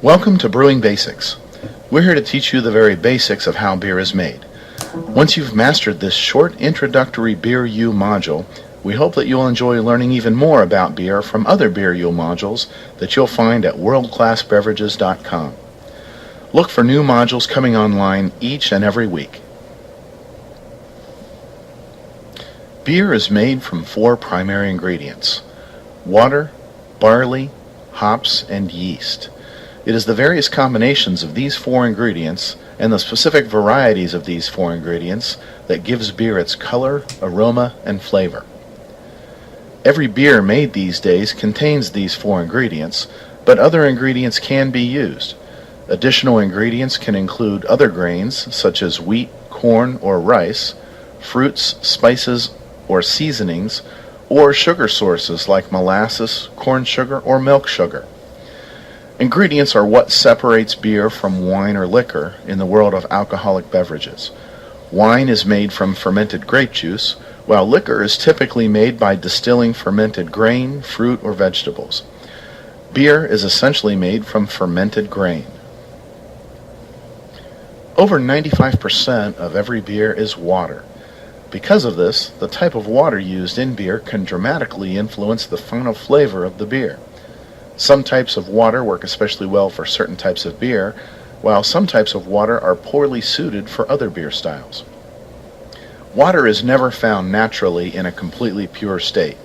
Welcome to Brewing Basics. We're here to teach you the very basics of how beer is made. Once you've mastered this short introductory Beer U module, we hope that you'll enjoy learning even more about beer from other Beer U modules that you'll find at worldclassbeverages.com. Look for new modules coming online each and every week. Beer is made from 4 primary ingredients: water, barley, hops, and yeast. It is the various combinations of these 4 ingredients and the specific varieties of these 4 ingredients that gives beer its color, aroma, and flavor. Every beer made these days contains these 4 ingredients, but other ingredients can be used. Additional ingredients can include other grains such as wheat, corn, or rice, fruits, spices, or seasonings, or sugar sources like molasses, corn sugar, or milk sugar. Ingredients are what separates beer from wine or liquor in the world of alcoholic beverages. Wine is made from fermented grape juice, while liquor is typically made by distilling fermented grain, fruit, or vegetables. Beer is essentially made from fermented grain. Over 95% of every beer is water. Because of this, the type of water used in beer can dramatically influence the final flavor of the beer. Some types of water work especially well for certain types of beer, while some types of water are poorly suited for other beer styles. Water is never found naturally in a completely pure state.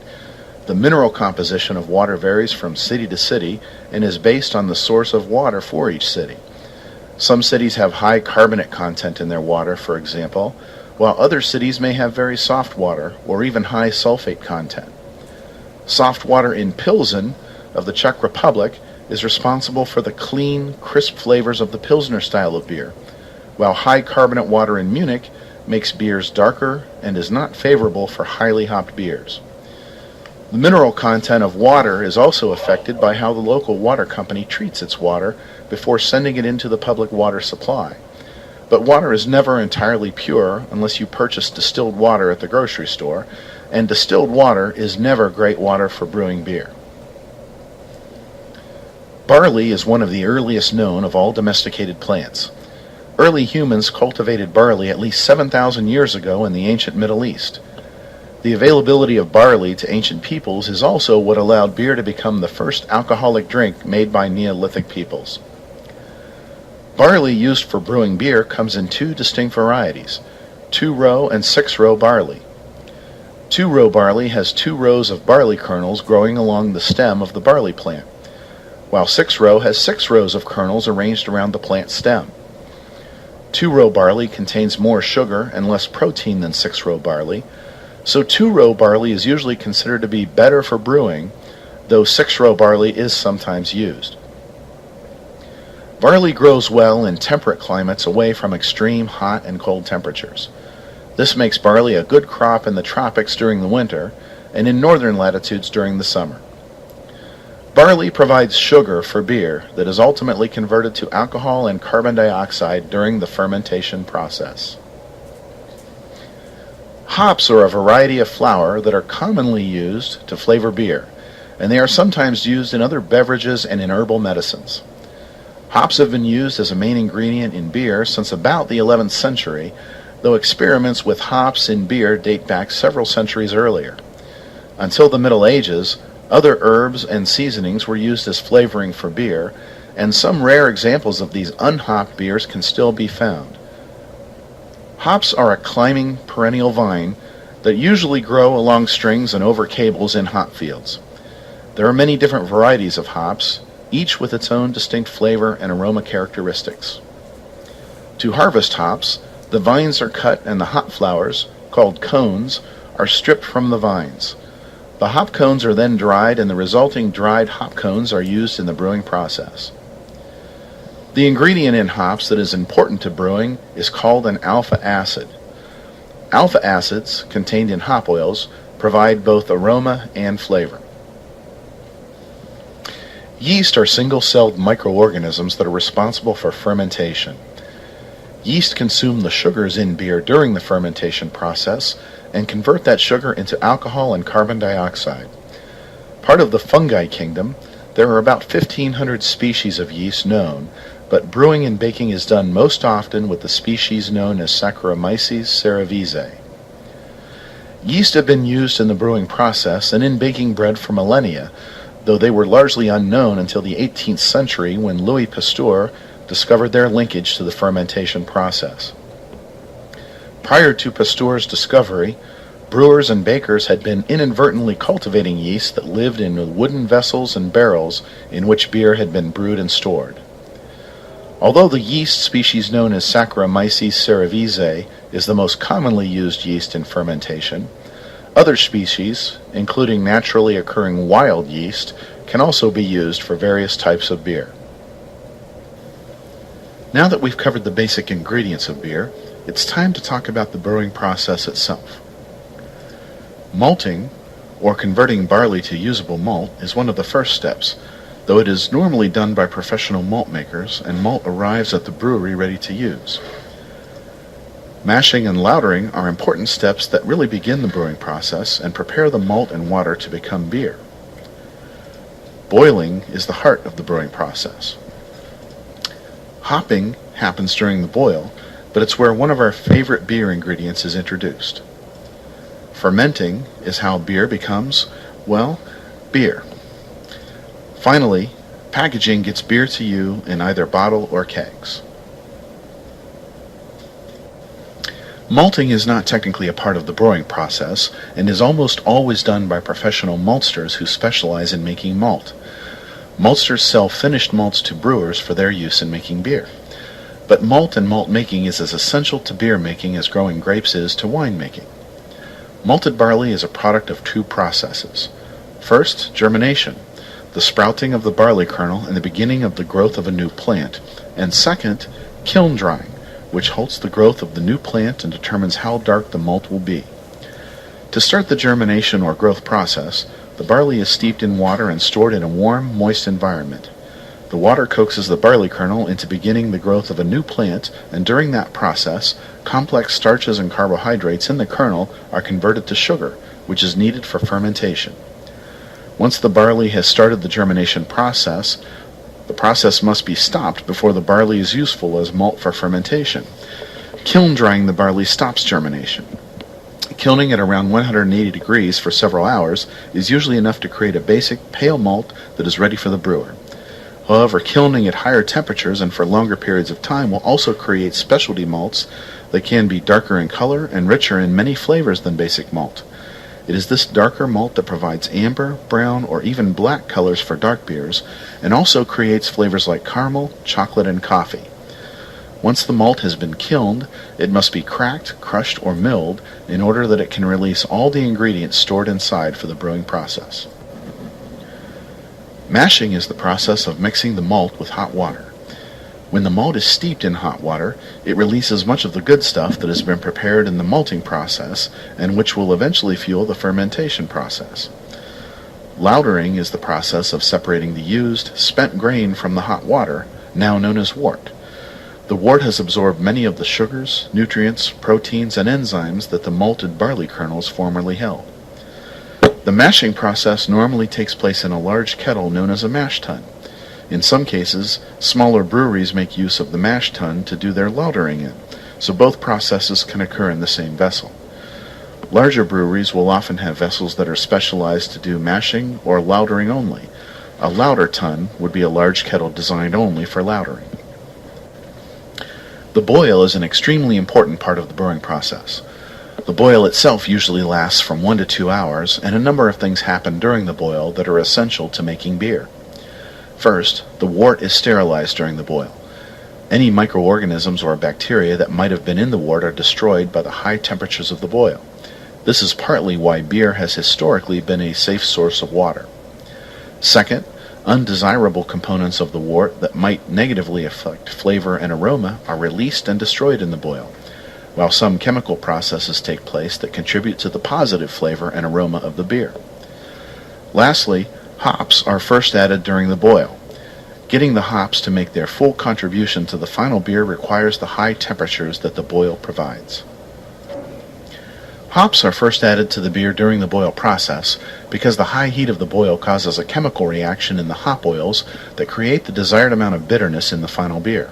The mineral composition of water varies from city to city and is based on the source of water for each city. Some cities have high carbonate content in their water, for example, while other cities may have very soft water or even high sulfate content. Soft water in Pilsen of the Czech Republic is responsible for the clean, crisp flavors of the Pilsner style of beer, while high carbonate water in Munich makes beers darker and is not favorable for highly hopped beers. The mineral content of water is also affected by how the local water company treats its water before sending it into the public water supply. But water is never entirely pure unless you purchase distilled water at the grocery store, and distilled water is never great water for brewing beer. Barley is one of the earliest known of all domesticated plants. Early humans cultivated barley at least 7,000 years ago in the ancient Middle East. The availability of barley to ancient peoples is also what allowed beer to become the first alcoholic drink made by Neolithic peoples. Barley used for brewing beer comes in 2 distinct varieties: 2-row and 6-row barley. 2-row barley has 2 rows of barley kernels growing along the stem of the barley plant, while 6-row has 6 rows of kernels arranged around the plant stem. 2-row barley contains more sugar and less protein than 6-row barley, so 2-row barley is usually considered to be better for brewing, though 6-row barley is sometimes used. Barley grows well in temperate climates away from extreme hot and cold temperatures. This makes barley a good crop in the tropics during the winter and in northern latitudes during the summer. Barley provides sugar for beer that is ultimately converted to alcohol and carbon dioxide during the fermentation process. Hops are a variety of flour that are commonly used to flavor beer, and they are sometimes used in other beverages and in herbal medicines. Hops have been used as a main ingredient in beer since about the 11th century, though experiments with hops in beer date back several centuries earlier. Until the Middle Ages, other herbs and seasonings were used as flavoring for beer, and some rare examples of these unhopped beers can still be found. Hops are a climbing perennial vine that usually grow along strings and over cables in hop fields. There are many different varieties of hops, each with its own distinct flavor and aroma characteristics. To harvest hops, the vines are cut and the hop flowers, called cones, are stripped from the vines. The hop cones are then dried, and the resulting dried hop cones are used in the brewing process. The ingredient in hops that is important to brewing is called an alpha acid. Alpha acids, contained in hop oils, provide both aroma and flavor. Yeast are single-celled microorganisms that are responsible for fermentation. Yeast consume the sugars in beer during the fermentation process and convert that sugar into alcohol and carbon dioxide. Part of the fungi kingdom, There are about 1,500 species of yeast known, but brewing and baking is done most often with the species known as Saccharomyces cerevisiae. Yeast have been used in the brewing process and in baking bread for millennia, though they were largely unknown until the 18th century when Louis Pasteur discovered their linkage to the fermentation process. Prior to Pasteur's discovery, brewers and bakers had been inadvertently cultivating yeast that lived in wooden vessels and barrels in which beer had been brewed and stored. Although the yeast species known as Saccharomyces cerevisiae is the most commonly used yeast in fermentation, other species, including naturally occurring wild yeast, can also be used for various types of beer. Now that we've covered the basic ingredients of beer, it's time to talk about the brewing process itself. Malting, or converting barley to usable malt, is one of the first steps, though it is normally done by professional malt makers, and malt arrives at the brewery ready to use. Mashing and lautering are important steps that really begin the brewing process and prepare the malt and water to become beer. Boiling is the heart of the brewing process. Hopping happens during the boil, but it's where one of our favorite beer ingredients is introduced. Fermenting is how beer becomes, well, beer. Finally, packaging gets beer to you in either bottle or kegs. Malting is not technically a part of the brewing process and is almost always done by professional maltsters who specialize in making malt. Maltsters sell finished malts to brewers for their use in making beer. But malt and malt making is as essential to beer making as growing grapes is to wine making. Malted barley is a product of two processes. First, germination, the sprouting of the barley kernel and the beginning of the growth of a new plant. And second, kiln drying, which halts the growth of the new plant and determines how dark the malt will be. To start the germination or growth process, the barley is steeped in water and stored in a warm, moist environment. The water coaxes the barley kernel into beginning the growth of a new plant, and during that process, complex starches and carbohydrates in the kernel are converted to sugar, which is needed for fermentation. Once the barley has started the germination process, the process must be stopped before the barley is useful as malt for fermentation. Kiln drying the barley stops germination. Kilning at around 180 degrees for several hours is usually enough to create a basic pale malt that is ready for the brewer. However, kilning at higher temperatures and for longer periods of time will also create specialty malts that can be darker in color and richer in many flavors than basic malt. It is this darker malt that provides amber, brown, or even black colors for dark beers, and also creates flavors like caramel, chocolate, and coffee. Once the malt has been kilned, it must be cracked, crushed, or milled in order that it can release all the ingredients stored inside for the brewing process. Mashing is the process of mixing the malt with hot water. When the malt is steeped in hot water, it releases much of the good stuff that has been prepared in the malting process and which will eventually fuel the fermentation process. Lautering is the process of separating the used, spent grain from the hot water, now known as wort. The wort has absorbed many of the sugars, nutrients, proteins, and enzymes that the malted barley kernels formerly held. The mashing process normally takes place in a large kettle known as a mash tun. In some cases, smaller breweries make use of the mash tun to do their lautering in, so both processes can occur in the same vessel. Larger breweries will often have vessels that are specialized to do mashing or lautering only. A lauter tun would be a large kettle designed only for lautering. The boil is an extremely important part of the brewing process. The boil itself usually lasts from 1 to 2 hours, and a number of things happen during the boil that are essential to making beer. First, the wort is sterilized during the boil. Any microorganisms or bacteria that might have been in the wort are destroyed by the high temperatures of the boil. This is partly why beer has historically been a safe source of water. Second, undesirable components of the wort that might negatively affect flavor and aroma are released and destroyed in the boil, while some chemical processes take place that contribute to the positive flavor and aroma of the beer. Lastly, hops are first added during the boil. Getting the hops to make their full contribution to the final beer requires the high temperatures that the boil provides. Hops are first added to the beer during the boil process because the high heat of the boil causes a chemical reaction in the hop oils that create the desired amount of bitterness in the final beer.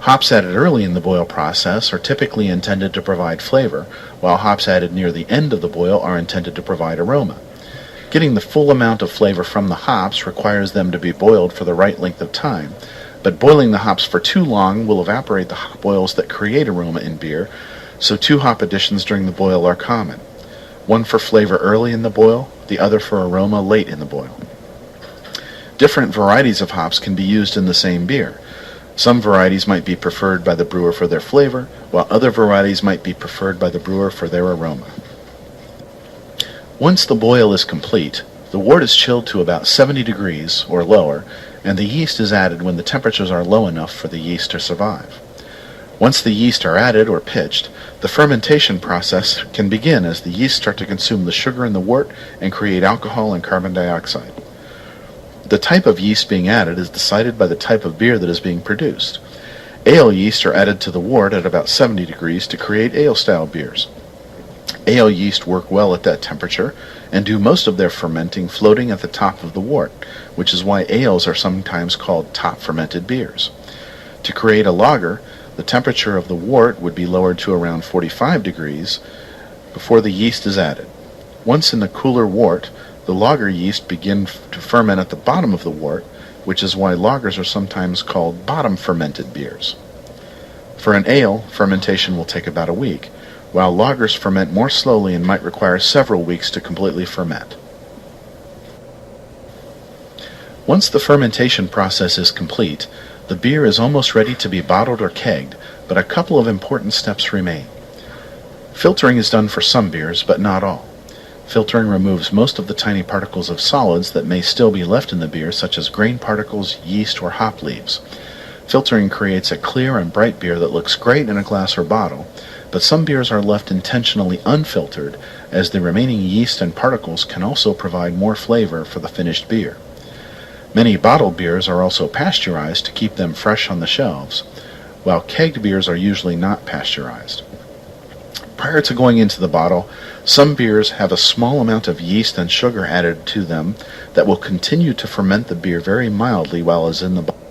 Hops added early in the boil process are typically intended to provide flavor, while hops added near the end of the boil are intended to provide aroma. Getting the full amount of flavor from the hops requires them to be boiled for the right length of time, but boiling the hops for too long will evaporate the hop oils that create aroma in beer, so 2 hop additions during the boil are common. One for flavor early in the boil, the other for aroma late in the boil. Different varieties of hops can be used in the same beer. Some varieties might be preferred by the brewer for their flavor, while other varieties might be preferred by the brewer for their aroma. Once the boil is complete, the wort is chilled to about 70 degrees or lower, and the yeast is added when the temperatures are low enough for the yeast to survive. Once the yeast are added or pitched, the fermentation process can begin as the yeast start to consume the sugar in the wort and create alcohol and carbon dioxide. The type of yeast being added is decided by the type of beer that is being produced. Ale yeast are added to the wort at about 70 degrees to create ale-style beers. Ale yeast work well at that temperature and do most of their fermenting floating at the top of the wort, which is why ales are sometimes called top-fermented beers. To create a lager, the temperature of the wort would be lowered to around 45 degrees before the yeast is added. Once in the cooler wort, the lager yeast begin to ferment at the bottom of the wort, which is why lagers are sometimes called bottom-fermented beers. For an ale, fermentation will take about a week, while lagers ferment more slowly and might require several weeks to completely ferment. Once the fermentation process is complete, the beer is almost ready to be bottled or kegged, but a couple of important steps remain. Filtering is done for some beers, but not all. Filtering removes most of the tiny particles of solids that may still be left in the beer, such as grain particles, yeast, or hop leaves. Filtering creates a clear and bright beer that looks great in a glass or bottle, but some beers are left intentionally unfiltered, as the remaining yeast and particles can also provide more flavor for the finished beer. Many bottled beers are also pasteurized to keep them fresh on the shelves, while kegged beers are usually not pasteurized. Prior to going into the bottle, some beers have a small amount of yeast and sugar added to them that will continue to ferment the beer very mildly while it is in the bottle.